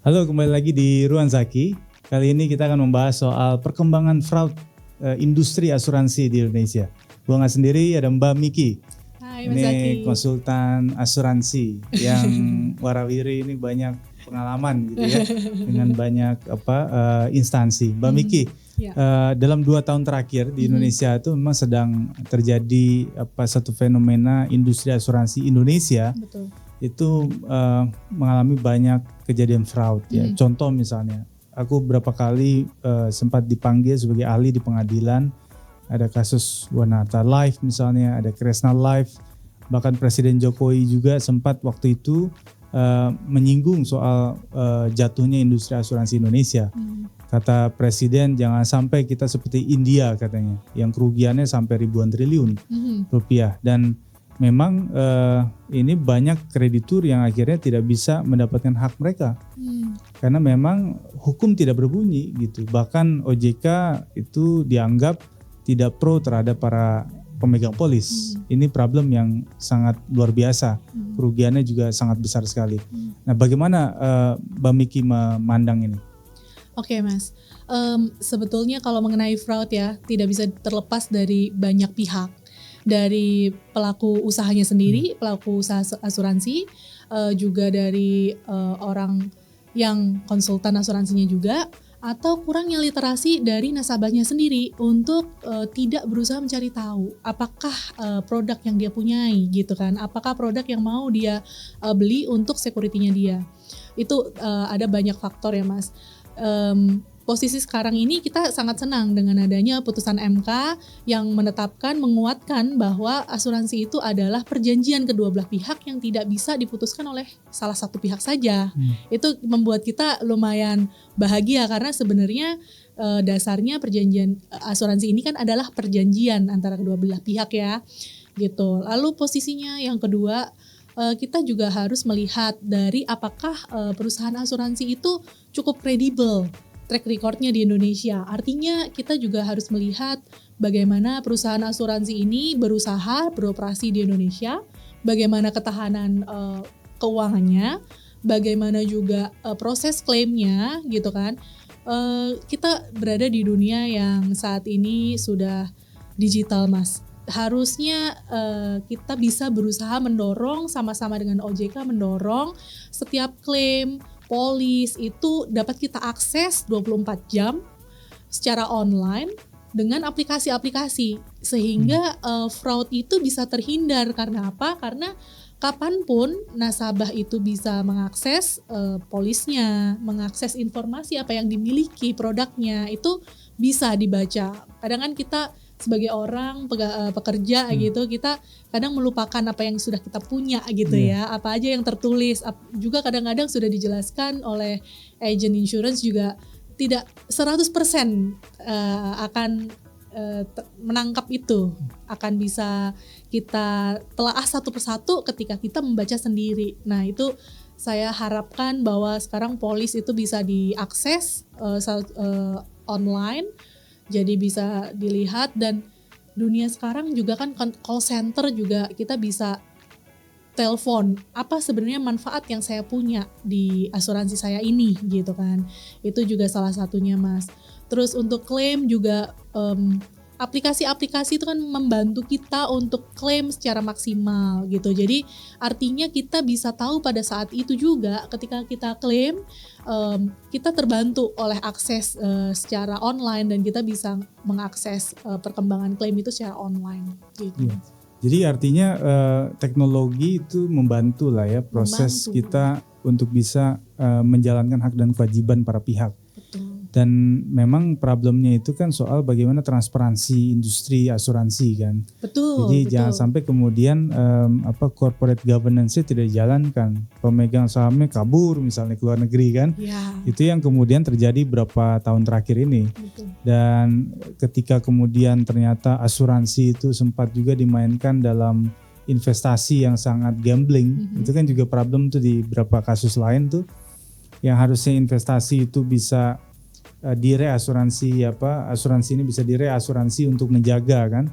Halo, kembali lagi di Ruang Zaki. Kali ini kita akan membahas soal perkembangan fraud industri asuransi di Indonesia. Gua nggak sendiri, ada Mbak Miki. Hai Mas Ini Zaki. konsultan asuransi yang warawiri ini banyak pengalaman gitu ya dengan banyak instansi. Mbak Miki, dalam 2 tahun terakhir di Indonesia itu memang sedang terjadi satu fenomena industri asuransi Indonesia. Betul. Itu mengalami banyak kejadian fraud ya. Contoh misalnya, aku berapa kali sempat dipanggil sebagai ahli di pengadilan. Ada kasus Wanata Life misalnya, ada Kresna Life, bahkan Presiden Jokowi juga sempat waktu itu menyinggung soal jatuhnya industri asuransi Indonesia. Kata Presiden, jangan sampai kita seperti India katanya, yang kerugiannya sampai ribuan triliun rupiah. Dan memang ini banyak kreditur yang akhirnya tidak bisa mendapatkan hak mereka karena memang hukum tidak berbunyi gitu. Bahkan OJK itu dianggap tidak pro terhadap para pemegang polis. Ini problem yang sangat luar biasa, kerugiannya juga sangat besar sekali. Nah, bagaimana Mbak Miki memandang ini? Oke Mas, sebetulnya kalau mengenai fraud ya tidak bisa terlepas dari banyak pihak. Dari pelaku usahanya sendiri, pelaku usaha asuransi, juga dari orang yang konsultan asuransinya juga, atau kurangnya literasi dari nasabahnya sendiri untuk tidak berusaha mencari tahu apakah produk yang dia punyai gitu kan, apakah produk yang mau dia beli untuk security-nya dia. Itu ada banyak faktor ya Mas. Posisi sekarang ini kita sangat senang dengan adanya putusan MK yang menguatkan bahwa asuransi itu adalah perjanjian kedua belah pihak yang tidak bisa diputuskan oleh salah satu pihak saja. Itu membuat kita lumayan bahagia karena sebenarnya dasarnya perjanjian asuransi ini kan adalah perjanjian antara kedua belah pihak ya gitu. Lalu posisinya yang kedua, kita juga harus melihat dari apakah perusahaan asuransi itu cukup kredibel track recordnya di Indonesia. Artinya kita juga harus melihat bagaimana perusahaan asuransi ini berusaha beroperasi di Indonesia, bagaimana ketahanan keuangannya, bagaimana juga proses klaimnya gitu kan. Kita berada di dunia yang saat ini sudah digital Mas. Harusnya kita bisa berusaha mendorong sama-sama dengan OJK mendorong setiap klaim polis itu dapat kita akses 24 jam secara online dengan aplikasi-aplikasi sehingga fraud itu bisa terhindar. Karena apa? Karena kapanpun nasabah itu bisa mengakses polisnya, mengakses informasi apa yang dimiliki produknya itu bisa dibaca. Kadang kan kita sebagai orang pekerja gitu, kita kadang melupakan apa yang sudah kita punya gitu ya, apa aja yang tertulis. Juga kadang-kadang sudah dijelaskan oleh agent insurance juga tidak 100% akan menangkap itu, akan bisa kita telaah satu persatu ketika kita membaca sendiri. Nah itu saya harapkan bahwa sekarang polis itu bisa diakses online, jadi bisa dilihat. Dan dunia sekarang juga kan call center juga kita bisa telepon apa sebenarnya manfaat yang saya punya di asuransi saya ini gitu kan. Itu juga salah satunya Mas. Terus untuk klaim juga aplikasi-aplikasi itu kan membantu kita untuk klaim secara maksimal gitu. Jadi artinya kita bisa tahu pada saat itu juga ketika kita klaim kita terbantu oleh akses secara online dan kita bisa mengakses perkembangan klaim itu secara online gitu. Jadi artinya teknologi itu membantu lah ya proses kita untuk bisa menjalankan hak dan kewajiban para pihak. Dan memang problemnya itu kan soal bagaimana transparansi industri asuransi kan. Jadi jangan sampai kemudian corporate governance-nya tidak dijalankan. Pemegang sahamnya kabur misalnya ke luar negeri kan. Itu yang kemudian terjadi beberapa tahun terakhir ini. Dan ketika kemudian ternyata asuransi itu sempat juga dimainkan dalam investasi yang sangat gambling. Itu kan juga problem tuh di beberapa kasus lain tuh. Yang harusnya investasi itu bisa direasuransi asuransi ini bisa direasuransi untuk menjaga kan.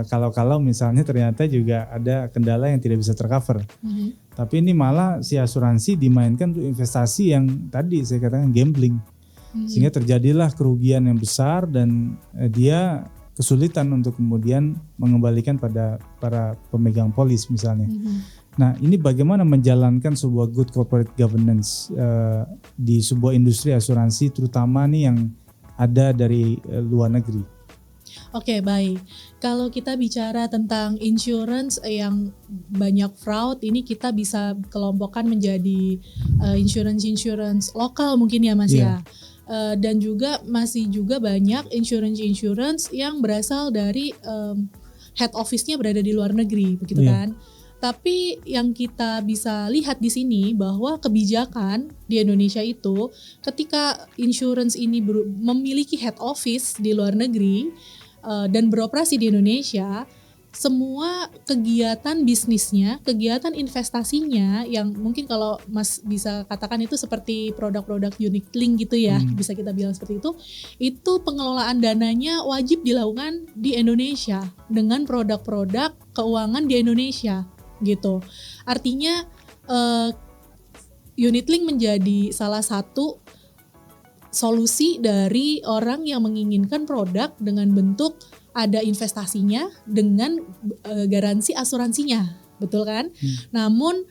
Kalau misalnya ternyata juga ada kendala yang tidak bisa tercover. Tapi ini malah si asuransi dimainkan untuk investasi yang tadi saya katakan gambling. Sehingga terjadilah kerugian yang besar dan dia kesulitan untuk kemudian mengembalikan pada para pemegang polis misalnya. Nah, ini bagaimana menjalankan sebuah good corporate governance di sebuah industri asuransi, terutama nih yang ada dari luar negeri. Oke, baik. Kalau kita bicara tentang insurance yang banyak fraud, ini kita bisa kelompokkan menjadi insurance lokal mungkin ya Mas ya. Dan juga masih juga banyak insurance yang berasal dari head office-nya berada di luar negeri, begitu kan? Tapi yang kita bisa lihat di sini bahwa kebijakan di Indonesia itu ketika insurance ini memiliki head office di luar negeri dan beroperasi di Indonesia, semua kegiatan bisnisnya, kegiatan investasinya yang mungkin kalau Mas bisa katakan itu seperti produk-produk unit link gitu ya, bisa kita bilang seperti itu pengelolaan dananya wajib dilakukan di Indonesia dengan produk-produk keuangan di Indonesia gitu. Artinya unit link menjadi salah satu solusi dari orang yang menginginkan produk dengan bentuk ada investasinya dengan garansi asuransinya, betul kan? Namun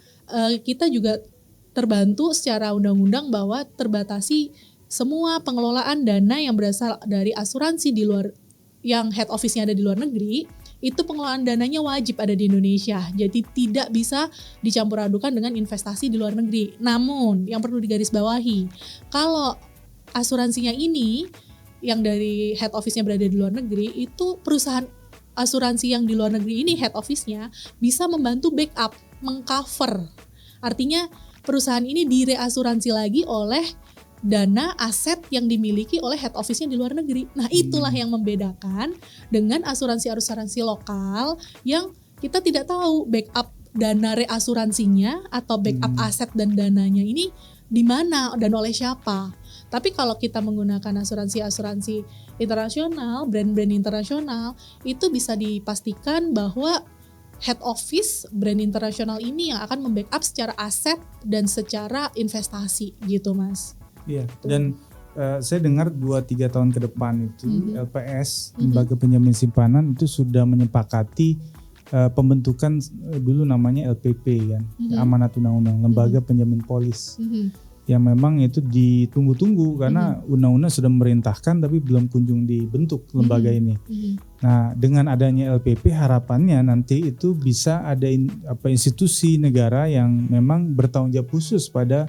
kita juga terbantu secara undang-undang bahwa terbatasi semua pengelolaan dana yang berasal dari asuransi di luar, yang head office-nya ada di luar negeri, itu pengelolaan dananya wajib ada di Indonesia. Jadi tidak bisa dicampur adukan dengan investasi di luar negeri. Namun yang perlu digarisbawahi, kalau asuransinya ini yang dari head office-nya berada di luar negeri, itu perusahaan asuransi yang di luar negeri ini head office-nya bisa membantu backup, mengcover. Artinya perusahaan ini direasuransi lagi oleh dana aset yang dimiliki oleh head office-nya di luar negeri. Nah, itulah yang membedakan dengan asuransi-asuransi lokal yang kita tidak tahu backup dana reasuransinya atau backup aset dan dananya ini di mana dan oleh siapa. Tapi kalau kita menggunakan asuransi-asuransi internasional, brand-brand internasional, itu bisa dipastikan bahwa head office brand internasional ini yang akan membackup secara aset dan secara investasi gitu Mas. Iya, dan saya dengar 2-3 tahun ke depan itu LPS, Lembaga Penjamin Simpanan itu sudah menyepakati pembentukan dulu namanya LPP kan, Amanat Undang-Undang, Lembaga Penjamin Polis. Yang memang itu ditunggu-tunggu karena undang-undang sudah memerintahkan tapi belum kunjung dibentuk lembaga ini. Nah, dengan adanya LPP harapannya nanti itu bisa ada institusi negara yang memang bertanggung jawab khusus pada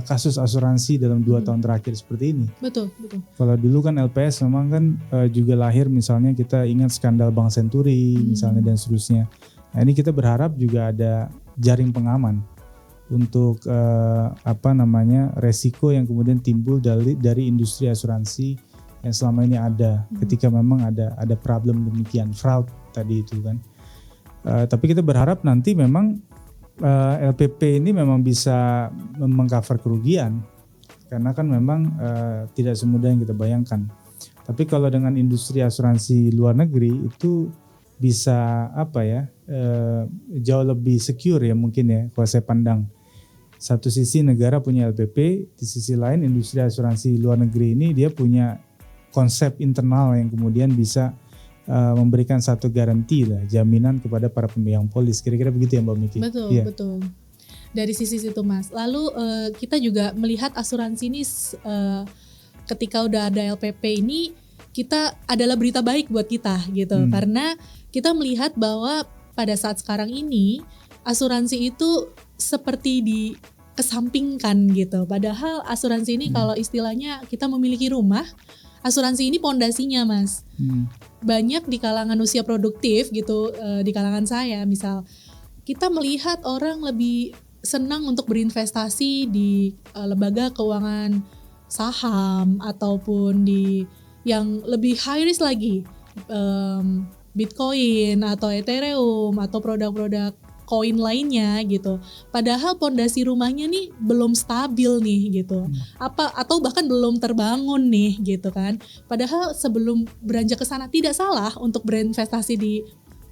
kasus asuransi dalam 2 tahun terakhir seperti ini. Betul. Kalau dulu kan LPS memang kan juga lahir misalnya kita ingat skandal Bank Senturi misalnya dan seterusnya. Nah, ini kita berharap juga ada jaring pengaman untuk resiko yang kemudian timbul dari industri asuransi yang selama ini ada ketika memang ada problem demikian, fraud tadi itu kan. Tapi kita berharap nanti memang LPP ini memang bisa mengcover kerugian karena kan memang tidak semudah yang kita bayangkan. Tapi kalau dengan industri asuransi luar negeri itu bisa jauh lebih secure ya mungkin ya kalau saya pandang. Satu sisi negara punya LPP, di sisi lain industri asuransi luar negeri ini dia punya konsep internal yang kemudian bisa memberikan satu garansi lah, jaminan kepada para pemegang polis. Kira-kira begitu ya Mbak Miki? Betul. Dari sisi situ Mas. Lalu kita juga melihat asuransi ini ketika udah ada LPP ini kita adalah berita baik buat kita gitu. Karena kita melihat bahwa pada saat sekarang ini asuransi itu seperti dikesampingkan gitu. Padahal asuransi ini kalau istilahnya kita memiliki rumah, asuransi ini pondasinya Mas. Banyak di kalangan usia produktif gitu, di kalangan saya misal, kita melihat orang lebih senang untuk berinvestasi di lembaga keuangan saham ataupun di yang lebih high risk lagi, Bitcoin atau Ethereum atau produk-produk koin lainnya gitu. Padahal pondasi rumahnya nih belum stabil nih gitu. Atau bahkan belum terbangun nih gitu kan. Padahal sebelum beranjak ke sana tidak salah untuk berinvestasi di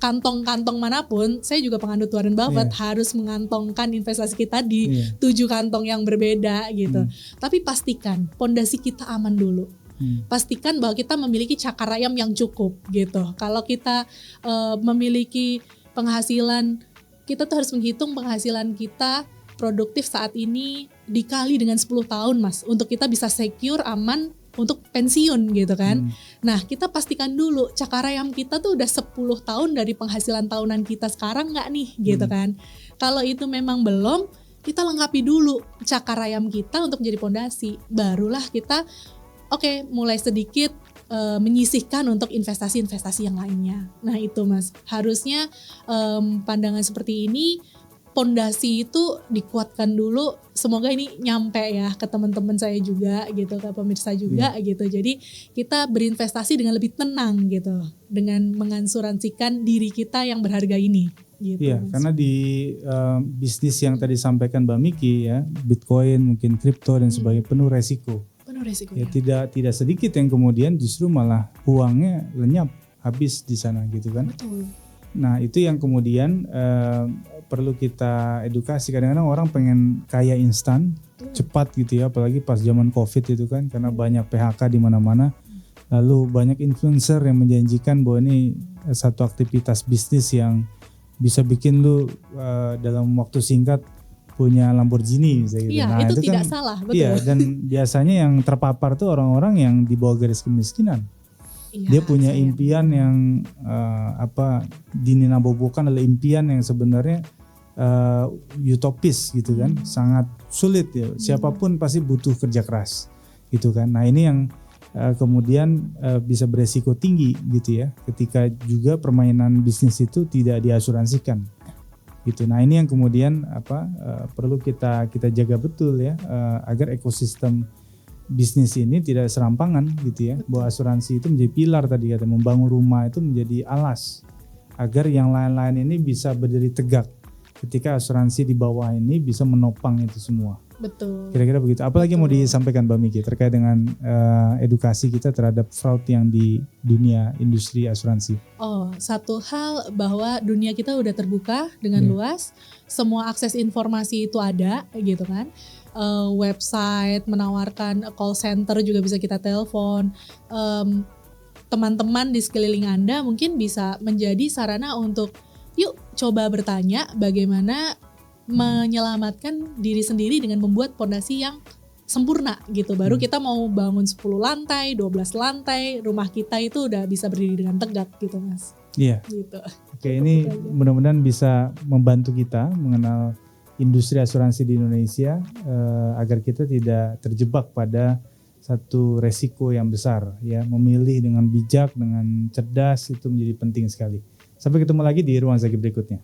kantong-kantong manapun, saya juga penganut Warren Buffett harus mengantongkan investasi kita di 7 kantong yang berbeda gitu. Tapi pastikan pondasi kita aman dulu. Pastikan bahwa kita memiliki cakar ayam yang cukup gitu. Kalau kita memiliki penghasilan, kita tuh harus menghitung penghasilan kita produktif saat ini dikali dengan 10 tahun Mas, untuk kita bisa secure, aman untuk pensiun gitu kan. Nah kita pastikan dulu cakar ayam kita tuh udah 10 tahun dari penghasilan tahunan kita sekarang gak nih gitu kan. Kalau itu memang belum, kita lengkapi dulu cakar ayam kita untuk menjadi pondasi. Barulah kita mulai sedikit menyisihkan untuk investasi-investasi yang lainnya. Nah itu Mas, harusnya pandangan seperti ini, pondasi itu dikuatkan dulu. Semoga ini nyampe ya ke teman-teman saya juga gitu, ke pemirsa juga gitu. Jadi kita berinvestasi dengan lebih tenang gitu, dengan mengasuransikan diri kita yang berharga ini. Gitu, iya, karena di bisnis yang tadi sampaikan Mbak Miki ya, Bitcoin, mungkin kripto dan sebagainya penuh resiko. Penuh resiko. Ya, tidak sedikit yang kemudian justru malah uangnya lenyap habis di sana gitu kan. Betul. Nah itu yang kemudian perlu kita edukasi. Kadang-kadang orang pengen kaya instan, cepat gitu ya, apalagi pas zaman COVID itu kan, karena banyak PHK di mana-mana. Lalu banyak influencer yang menjanjikan bahwa ini satu aktivitas bisnis yang bisa bikin lu dalam waktu singkat punya Lamborghini misalnya gitu. Iya, Nah, itu tidak kan, salah, betul. Iya, dan biasanya yang terpapar tuh orang-orang yang di bawah garis kemiskinan. Dia punya impian yang dininabobokan adalah impian yang sebenarnya utopis gitu kan, sangat sulit ya. Siapapun pasti butuh kerja keras gitu kan. Nah ini yang kemudian bisa beresiko tinggi gitu ya, ketika juga permainan bisnis itu tidak diasuransikan gitu. Nah ini yang kemudian perlu kita jaga betul ya, agar ekosistem bisnis ini tidak serampangan gitu ya. Bahwa asuransi itu menjadi pilar tadi kata, membangun rumah itu menjadi alas agar yang lain-lain ini bisa berdiri tegak ketika asuransi di bawah ini bisa menopang itu semua. Betul. Kira-kira begitu. Apalagi mau disampaikan Mbak Miki terkait dengan edukasi kita terhadap fraud yang di dunia industri asuransi? Satu hal bahwa dunia kita udah terbuka dengan luas, semua akses informasi itu ada gitu kan. Website menawarkan, call center juga bisa kita telepon. Teman-teman di sekeliling Anda mungkin bisa menjadi sarana untuk yuk coba bertanya bagaimana menyelamatkan diri sendiri dengan membuat pondasi yang sempurna gitu. Baru kita mau bangun 10 lantai, 12 lantai, rumah kita itu udah bisa berdiri dengan tegak gitu Mas. Iya. Gitu. Oke, ini mudah-mudahan bisa membantu kita mengenal industri asuransi di Indonesia agar kita tidak terjebak pada satu resiko yang besar ya. Memilih dengan bijak, dengan cerdas itu menjadi penting sekali. Sampai ketemu lagi di Ruang Zaki berikutnya.